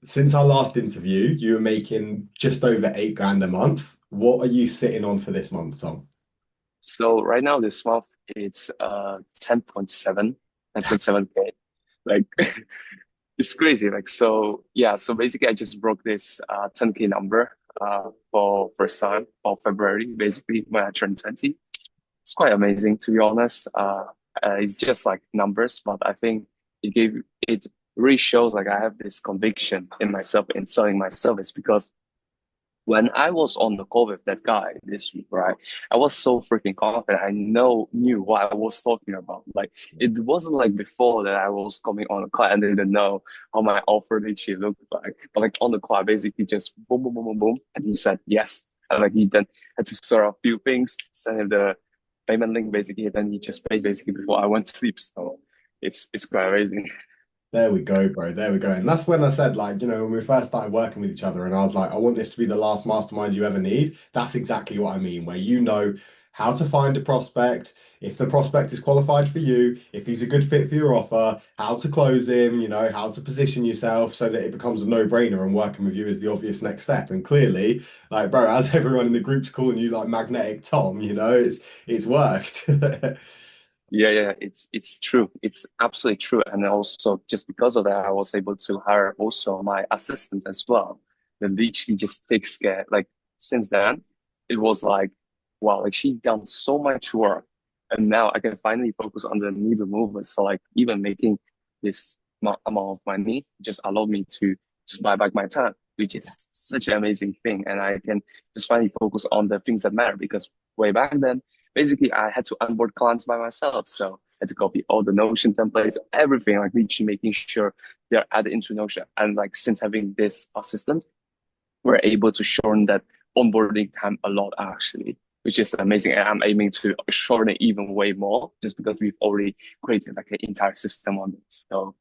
since our last interview, you were making just over 8 grand a month. What are you sitting on for this month, Tom? So right now this month it's 10.7, 10.7K. Like it's crazy. Like so yeah, so basically I just broke this 10K number for first time for February, basically when I turned 20. It's quite amazing to be honest. It's just like numbers, but I think it really shows like I have this conviction in myself in selling my service because when I was on the call with that guy this week, right, I was so freaking confident. I knew what I was talking about. Like it wasn't like before that I was coming on the call and didn't know how my offer literally looked like. But like on the call, I basically just boom, boom, boom, boom, boom, and he said yes. And like he then had to sort out a few things, send him the payment link basically, and then he just paid basically before I went to sleep. So it's quite amazing. There we go, bro. There we go. And that's when I said, like, when we first started working with each other, and I was like, I want this to be the last mastermind you ever need. That's exactly what I mean, where you know how to find a prospect, if the prospect is qualified for you, if he's a good fit for your offer, how to close him, how to position yourself so that it becomes a no-brainer and working with you is the obvious next step. And clearly, like, bro, as everyone in the group's calling you like magnetic Tom, it's worked. Yeah, it's true. It's absolutely true. And also just because of that, I was able to hire also my assistant as well. That literally just takes care. Like since then, it was like, wow, like she done so much work. And now I can finally focus on the needle movement. So like even making this amount of money just allowed me to just buy back my time, which is such an amazing thing. And I can just finally focus on the things that matter because way back then basically I had to onboard clients by myself. So I had to copy all the Notion templates, everything, like literally making sure they're added into Notion. And like since having this assistant, we're able to shorten that onboarding time a lot actually, which is amazing. And I'm aiming to shorten it even way more just because we've already created like an entire system on this. So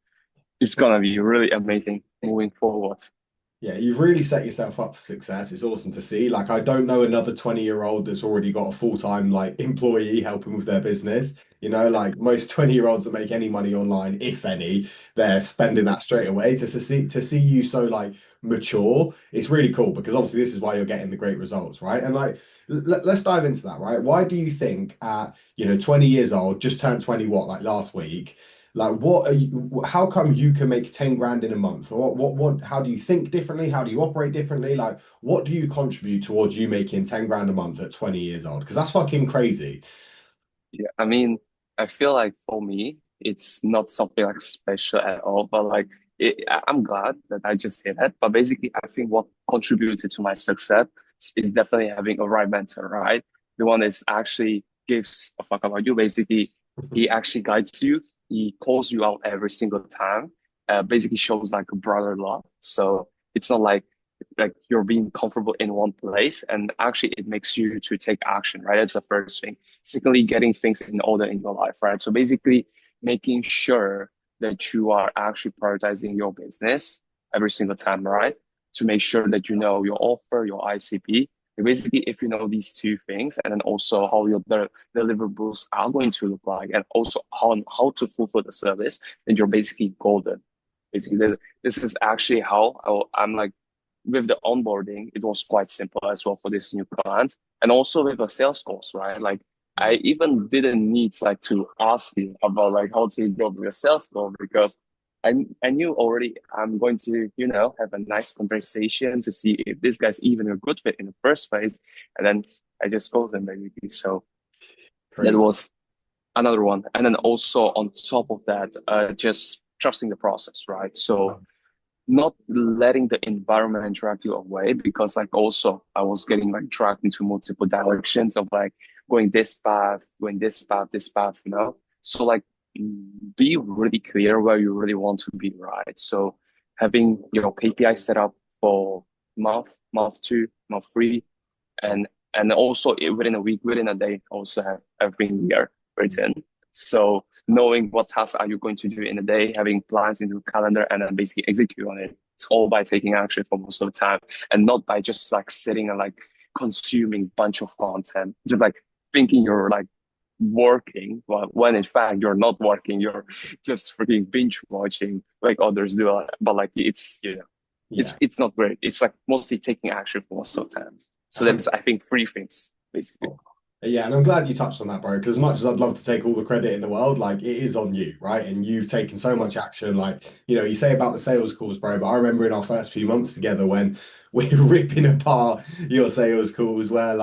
it's gonna be really amazing moving forward. Yeah, you've really set yourself up for success. It's awesome to see. Like, I don't know another 20-year-old that's already got a full-time like employee helping with their business. Like most 20-year-olds that make any money online, if any, they're spending that straight away. To see you so like mature, it's really cool because obviously this is why you're getting the great results, right? And like let's dive into that, right? Why do you think at 20 years old, just turned 20 what, like last week? Like, what are you, how come you can make 10 grand in a month? Or how do you think differently? How do you operate differently? Like, what do you contribute towards you making 10 grand a month at 20 years old? Because that's fucking crazy. Yeah, I mean, I feel like for me, it's not something like special at all, but like I'm glad that I just hit it. But basically, I think what contributed to my success is definitely having a right mentor, right? The one that actually gives a fuck about you. Basically, he actually guides you. He calls you out every single time. Basically shows like a brother love. So it's not like you're being comfortable in one place, and actually it makes you to take action, right? That's the first thing. Secondly, getting things in order in your life, right? So basically making sure that you are actually prioritizing your business every single time, right? To make sure that you know your offer, your ICP. And basically, if you know these two things, and then also how your deliverables are going to look like, and also how to fulfill the service, then you're basically golden. Basically, this is actually how I'm like with the onboarding, it was quite simple as well for this new client. And also with a sales course, right? Like I even didn't need like to ask you about like how to build a sales call because I knew already I'm going to, have a nice conversation to see if this guy's even a good fit in the first place. And then I just closed them basically. So that Crazy. was another one. And then also on top of that, just trusting the process, right? So not letting the environment drag you away because like also I was getting like dragged into multiple directions of like going this path, this path, So like be really clear where you really want to be, right? So having your KPI set up for month two, month three, and also within a week, within a day, also have everything there written. So knowing what tasks are you going to do in a day, having plans into the calendar, and then basically execute on it. It's all by taking action for most of the time, and not by just like sitting and like consuming bunch of content, just like thinking you're like working, well, when in fact you're not working. You're just freaking binge watching like others do. But like it's. Yeah. it's not great. It's like mostly taking action for most of the time. So that's, I think, three things basically. Oh. Yeah, and I'm glad you touched on that, bro, because as much as I'd love to take all the credit in the world, like it is on you, right? And you've taken so much action. Like, you say about the sales calls, bro, but I remember in our first few months together when we're ripping apart your sales calls where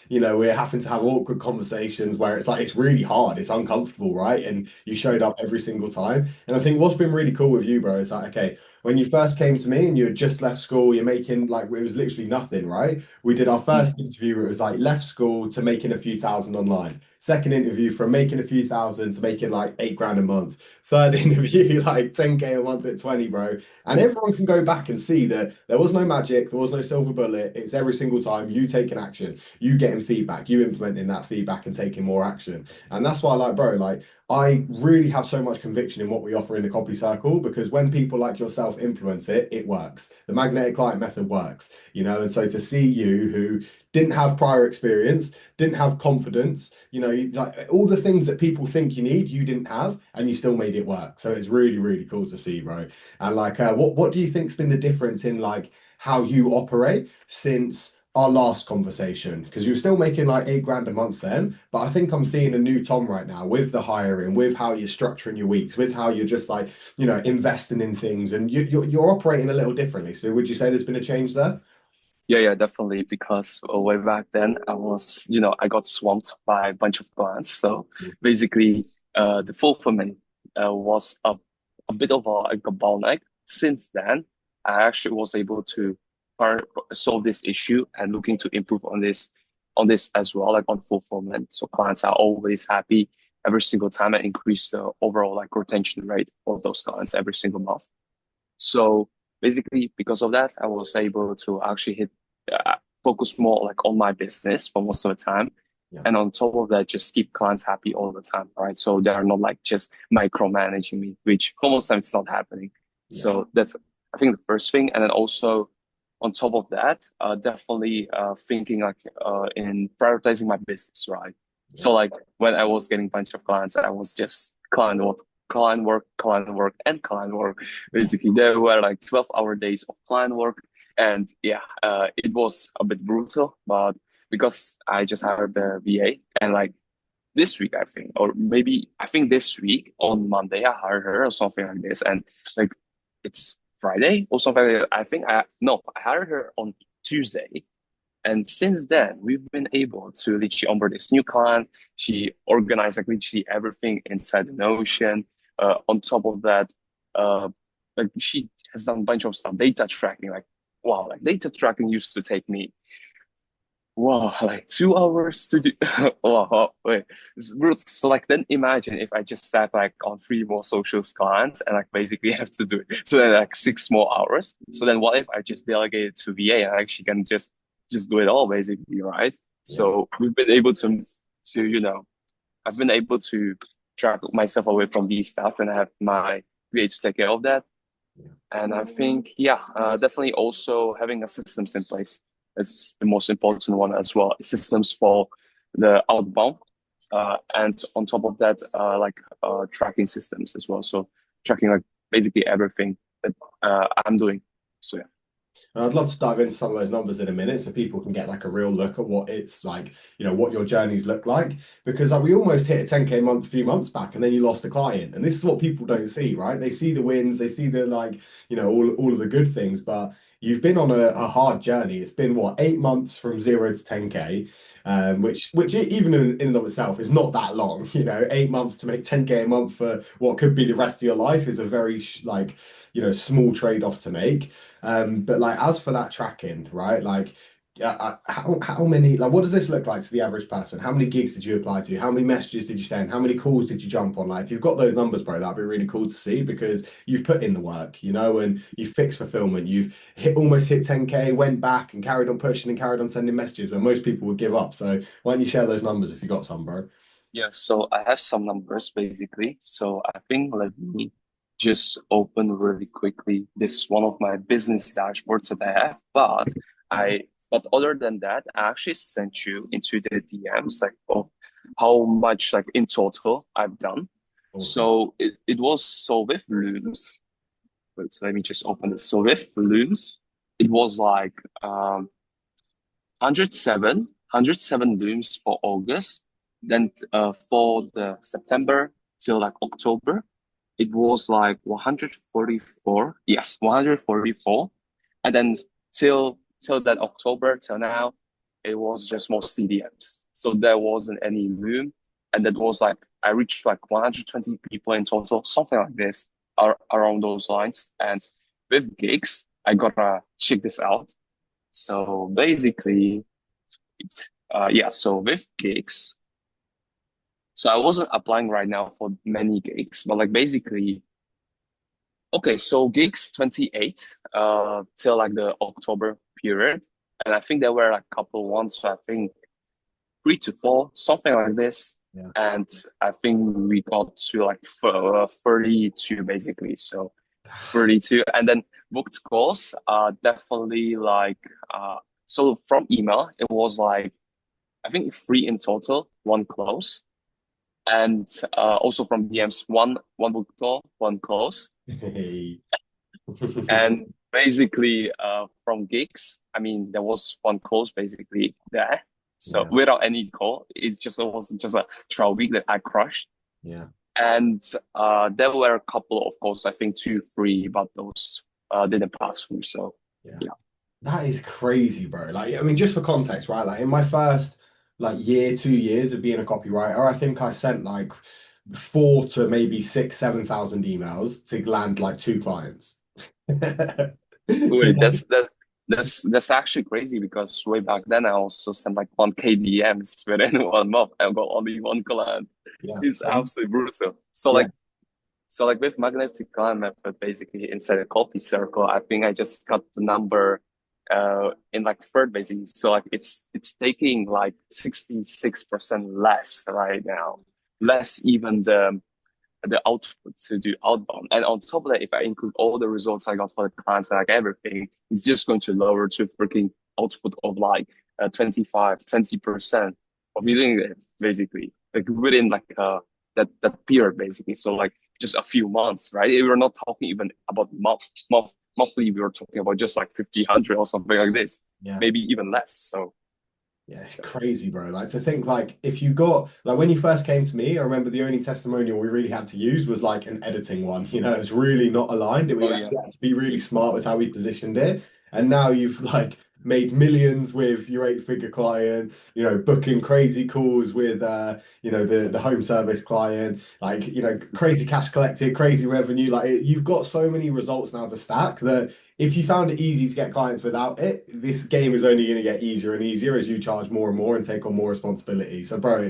we're having to have awkward conversations where it's like it's really hard, it's uncomfortable, right? And you showed up every single time. And I think what's been really cool with you, bro, is like, okay, when you first came to me and you had just left school, you're making like it was literally nothing, right? We did our Mm. first interview where it was like left school to making a few thousand online. Second interview from making a few thousand to making like 8 grand a month. Third interview, like 10K a month at 20, bro. And everyone can go back and see that there was no magic, there was no silver bullet. It's every single time you taking action, you getting feedback, you implementing that feedback and taking more action. And that's why, like, bro, like I really have so much conviction in what we offer in the Copy Circle because when people like yourself implement it, it works. The magnetic client method works, and so to see you who didn't have prior experience, didn't have confidence, like all the things that people think you need, you didn't have, and you still made it work. So it's really, really cool to see, bro. And like, what do you think's been the difference in like how you operate since our last conversation? Because you're still making like 8 grand a month then, but I think I'm seeing a new Tom right now with the hiring, with how you're structuring your weeks, with how you're just like, investing in things, and you're operating a little differently. So would you say there's been a change there? Yeah, yeah, definitely. Because way back then, I got swamped by a bunch of clients. So basically, the fulfillment was a bit of a bottleneck. Since then, I actually was able to solve this issue and looking to improve on this as well, like on fulfillment. So clients are always happy every single time and increase the overall like retention rate of those clients every single month. So basically, because of that, I was able to actually uh, focus more like on my business for most of the time. Yeah. And on top of that, just keep clients happy all the time, right? So they are not like just micromanaging me, which for most of the time it's not happening. Yeah. So that's, I think, the first thing. And then also on top of that, definitely thinking like in prioritizing my business, right? Yeah. So like when I was getting a bunch of clients, I was just client work, and client work. Yeah. Basically, there were like 12-hour days of client work. And yeah, it was a bit brutal, but because I just hired the VA and like this week, I think, or maybe I think this week on Monday, I hired her or something like this. And like it's Friday or something like that. I think no, I hired her on Tuesday. And since then, we've been able to literally onboard this new client. She organized like literally everything inside the Notion. On top of that, uh, like she has done a bunch of stuff, data tracking. Like wow, like data tracking used to take me wow, like 2 hours to do. Wow, wait, it's brutal. So like then imagine if I just start like on three more socials clients and like basically have to do it. So then like 6 more hours. So then what if I just delegate it to VA and actually can just do it all basically, right? Yeah. So we've been able to I've been able to track myself away from these stuff and I have my VA to take care of that. Yeah. And I think, yeah, definitely also having a systems in place is the most important one as well. Systems for the outbound, and on top of that, tracking systems as well. So tracking like basically everything that I'm doing. So yeah. And I'd love to dive into some of those numbers in a minute so people can get like a real look at what it's like, what your journeys look like. Because like we almost hit a 10K month a few months back and then you lost a client. And this is what people don't see, right? They see the wins, they see the like, all of the good things, but you've been on a hard journey. It's been what, 8 months from 0 to 10K, which even in and of itself is not that long. 8 months to make 10K a month for what could be the rest of your life is a very small trade-off to make. But like as for that tracking, right? Like, how many like what does this look like to the average person? How many gigs did you apply to? How many messages did you send? How many calls did you jump on? Like, if you've got those numbers, bro, that'd be really cool to see because you've put in the work, and you've fixed fulfillment. You've almost hit 10K, went back and carried on pushing and carried on sending messages when most people would give up. So why don't you share those numbers if you got some, bro? Yeah, so I have some numbers basically. So I think let me just open really quickly. This is one of my business dashboards that I have, but other than that, I actually sent you into the DMs like of how much like in total I've done. Awesome. So it was so with Looms. Wait, so let me just open this. So with looms, it was like 107 looms for August. Then for the September till like October, it was like 144. Yes, 144. And then till that October till now, it was just more CDMs. So there wasn't any loom. And that was like I reached like 120 people in total, something like this, around those lines. And with gigs, I gotta check this out. So basically, it's yeah. So with gigs, so I wasn't applying right now for many gigs, but like basically, okay. So gigs 28 till like the October period, and I think there were like a couple ones. So I think 3 to 4, something like this. Yeah. And I think we got to like 32 basically. So 32, and then booked calls definitely like so from email it was like I think 3 in total, 1 close, and also from DMs, one booked call, 1 close, Hey. and basically from gigs I mean there was 1 close basically there, so Yeah. without any call it was just a trial week that I crushed. Yeah. And there were a couple of calls, I think 2, 3, but those didn't pass through. So Yeah. yeah. That is crazy, bro. Like, I mean, just for context, right? Like in my first like year, 2 years of being a copywriter, I think I sent like 4 to maybe 6, 7,000 emails to land like 2 clients. You Wait, know? that's actually crazy because way back then I also sent like 1K DMs within 1 month. I got only 1 client. Yeah. It's absolutely brutal. So Yeah. like with magnetic client method, basically inside a copy circle, I think I just got the number in like third basically. So like it's taking like 66% less right now. Less even the output to do outbound. And on top of that, if I include all the results I got for the clients and like everything, it's just going to lower to freaking output of like 25, 20% of Yeah. using it basically, like within like that period basically. So like just a few months, right? We're not talking even about monthly. We were talking about just like 50, 100 or something like this, Yeah. maybe even less. So Yeah, it's crazy, bro. Like to think like if you got like when you first came to me, I remember the only testimonial we really had to use was like an editing one. You know, it was really not aligned. We oh had yeah. to be really smart with how we positioned it. And now you've like made millions with your 8-figure client, you know, booking crazy calls with you know, the home service client, like, you know, crazy cash collected, crazy revenue. Like you've got so many results now to stack that if you found it easy to get clients without it, this game is only going to get easier and easier as you charge more and more and take on more responsibility. So, bro,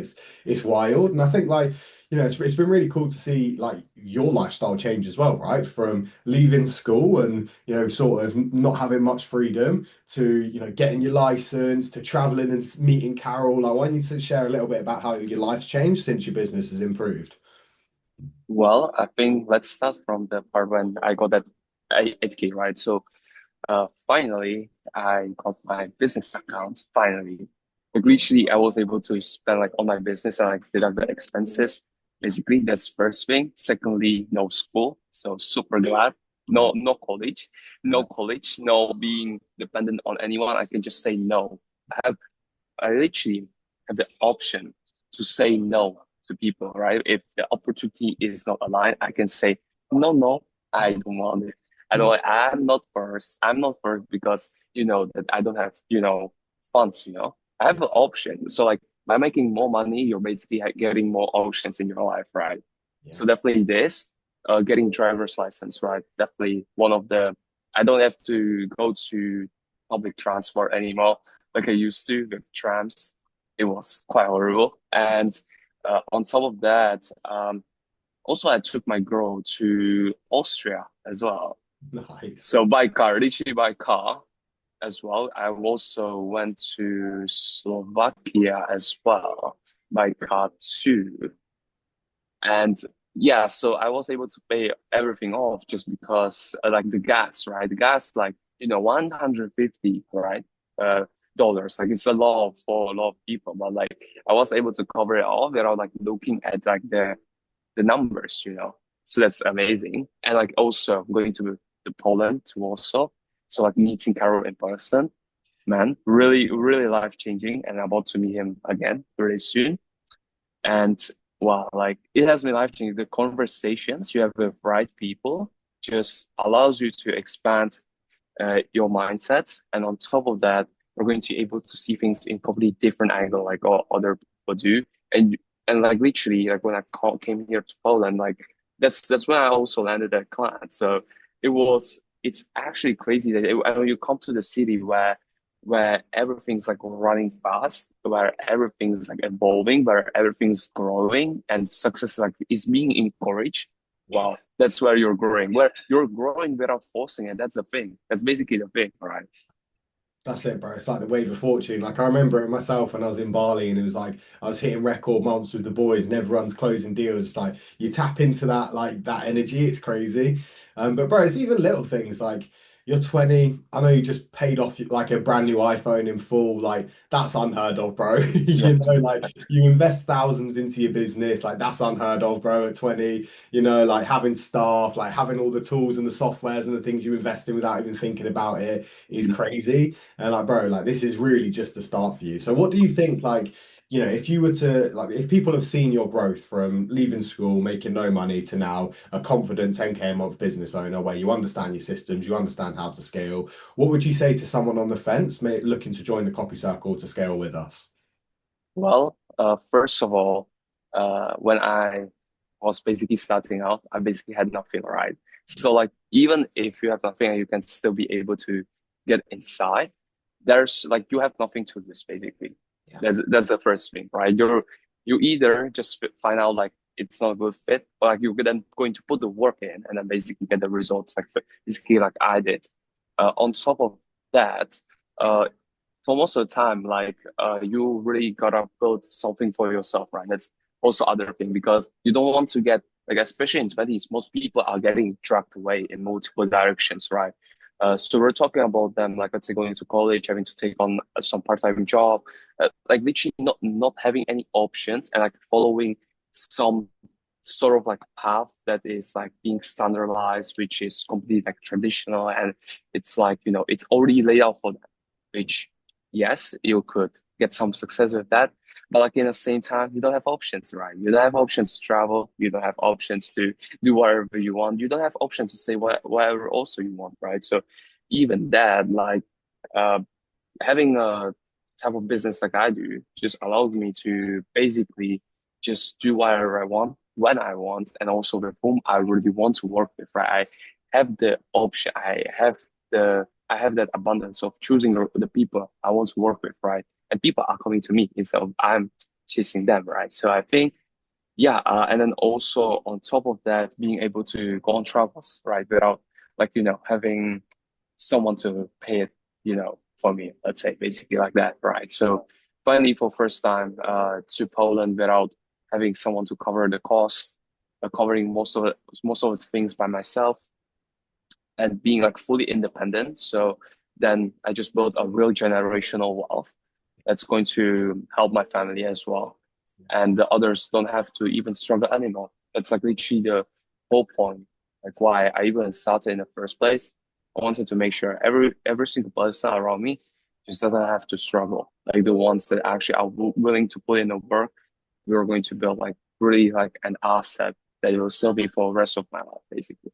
it's wild, and I think like you know it's been really cool to see like your lifestyle change as well, right? From leaving school and you know sort of not having much freedom to you know getting your license to traveling and meeting Carol. I want you to share a little bit about how your life's changed since your business has improved. Well, I think let's start from the part when I got that 8K, right? So finally, I got my business account. Finally, like literally, I was able to spend like on my business and like deduct the expenses. Yeah, Basically, that's first thing. Secondly, no school, so super glad. yeah, No college, yeah, no being dependent on anyone. I can just say no. I literally have the option to say no to people, right? If the opportunity is not aligned, I can say, no, no, I don't want it. I yeah, don't, I'm not first. I'm not first because, that I don't have, funds. I have yeah, an option. So like by making more money, you're basically getting more options in your life, right? yeah, So definitely this, getting driver's license, right? Definitely one of I don't have to go to public transport anymore like I used to with trams. It was quite horrible. And on top of that, also I took my girl to Austria as well. nice. So by car, literally by car as well. I also went to Slovakia as well by car too. And yeah, so I was able to pay everything off just because like the gas, right? The gas, like, 150, right? Uh, dollars. Like it's a lot for a lot of people, but like I was able to cover it all without like looking at like the numbers. So that's amazing. And like also going to to Poland, to Warsaw. So like meeting Carol in person, man, really, really life-changing. And I'm about to meet him again very soon. And wow, like it has been life-changing. The conversations you have with right people just allows you to expand your mindset. And on top of that, we're going to be able to see things in completely different angle, like all other people do. And like literally, like when came here to Poland, like that's when I also landed at Clan. So it's actually crazy that when you come to the city where everything's like running fast, where everything's like evolving, where everything's growing, and success like is being encouraged. Wow, that's where you're growing. Where you're growing without forcing it. That's the thing. That's basically the thing, right? That's it, bro. It's like the wave of fortune. Like I remember it myself when I was in Bali, and it was like I was hitting record months with the boys, and everyone's closing deals. It's like you tap into that like that energy. It's crazy. But bro, it's even little things like you're 20. I know you just paid off like a brand new iPhone in full. Like that's unheard of, bro. Yeah. You know, like you invest thousands into your business. Like that's unheard of, bro. At 20, you know, like having staff, like having all the tools and the softwares and the things you invest in without even thinking about it is crazy. And like, bro, like this is really just the start for you. So what do you think, like, you know, if you were to like if people have seen your growth from leaving school, making no money to now a confident 10K a month business owner where you understand your systems, you understand how to scale, what would you say to someone on the fence looking to join the copy circle to scale with us? Well, first of all, when I was basically starting out, I basically had nothing, right? So like even if you have nothing, you can still be able to get inside. There's like you have nothing to lose, basically. Yeah. That's the first thing, right? You either just find out like it's not a good fit, or like you're then going to put the work in and then basically get the results like basically like I did. On top of that, uh, for most of the time, like you really gotta build something for yourself, right? That's also other thing because you don't want to get like especially in 20s, most people are getting dragged away in multiple directions, right? So we're talking about them like let's say going to college, having to take on some part-time job, like literally not having any options and like following some sort of like path that is like being standardized, which is completely like traditional and it's like it's already laid out for them, which yes, you could get some success with that. But like in the same time, you don't have options, right? You don't have options to travel. You don't have options to do whatever you want. You don't have options to say whatever also you want, right? So even that, like uh, having a type of business like I do, just allowed me to basically just do whatever I want when I want, and also with whom I really want to work with, right? I have the option. I have that abundance of choosing the people I want to work with, right? And people are coming to me instead of I'm chasing them, right? So I think, yeah, and then also on top of that, being able to go on travels, right, without like having someone to pay it, for me, let's say, basically like that, right? So finally, for first time, to Poland without having someone to cover the cost, covering most of the things by myself and being like fully independent. So then I just built a real generational wealth that's going to help my family as well. And the others don't have to even struggle anymore. That's like literally the whole point, like why I even started in the first place. I wanted to make sure every single person around me just doesn't have to struggle. Like the ones that actually are willing to put in the work, we're going to build like really like an asset that will serve me for the rest of my life, basically.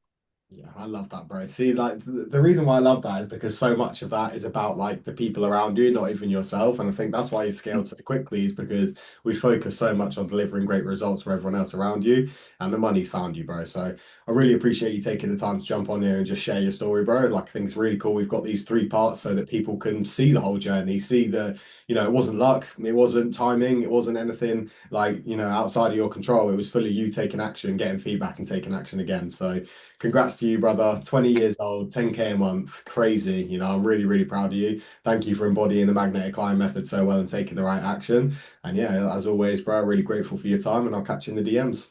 Yeah, I love that, bro. See, like the reason why I love that is because so much of that is about like the people around you, not even yourself. And I think that's why you've scaled so quickly, is because we focus so much on delivering great results for everyone else around you, and the money's found you, bro. So I really appreciate you taking the time to jump on here and just share your story, bro. Like I think it's really cool. We've got these three parts so that people can see the whole journey, see the, it wasn't luck, it wasn't timing, it wasn't anything like, outside of your control. It was fully you taking action, getting feedback, and taking action again. So congrats to you, brother. 20 years old, 10K a month. Crazy. I'm really, really proud of you. Thank you for embodying the magnetic line method so well and taking the right action. And yeah, as always, bro, really grateful for your time and I'll catch you in the DMs.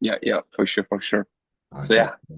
Yeah, yeah, for sure, for sure. All right, So take yeah,